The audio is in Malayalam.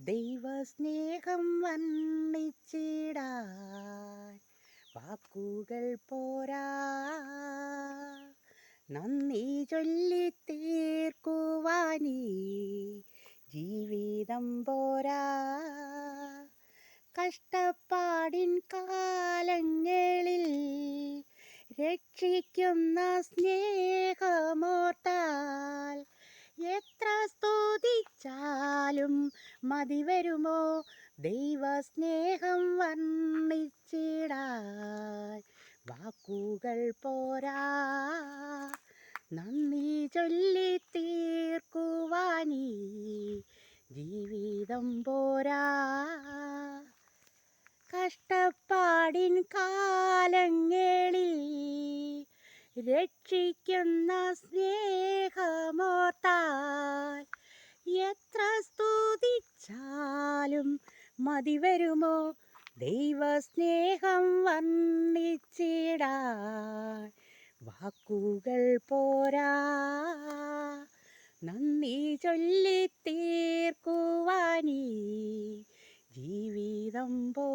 ദൈവസ്നേഹം വർണ്ണിച്ചിടാൻ വാക്കുകൾ പോരാ, നന്ദി ചൊല്ലി തീർക്കുവാനീ ജീവിതം പോരാ. കഷ്ടപ്പാടിൻ കാലങ്ങളിൽ രക്ഷിക്കുന്ന സ്നേഹമോർത്താൽ എത്ര സ്തുതിച്ചാലും മതി വരുമോ ദൈവസ്നേഹം വർണ്ണിച്ചിടാൻ വാക്കുകൾ പോരാ, നന്ദി ചൊല്ലി തീർക്കുവാനീ ജീവിതം പോരാ. കഷ്ടപ്പാടിൻ കാലങ്ങളിൽ രക്ഷിക്കുന്ന സ്നേഹമോർത്താൽ എത്ര സ്തുതിച്ചാലും മതി വരുമോ ദൈവസ്നേഹം വർണ്ണിച്ചിടാൻ വാക്കുകൾ പോരാ, നന്ദി ചൊല്ലി തീർക്കുവാനീ ജീവിതം പോ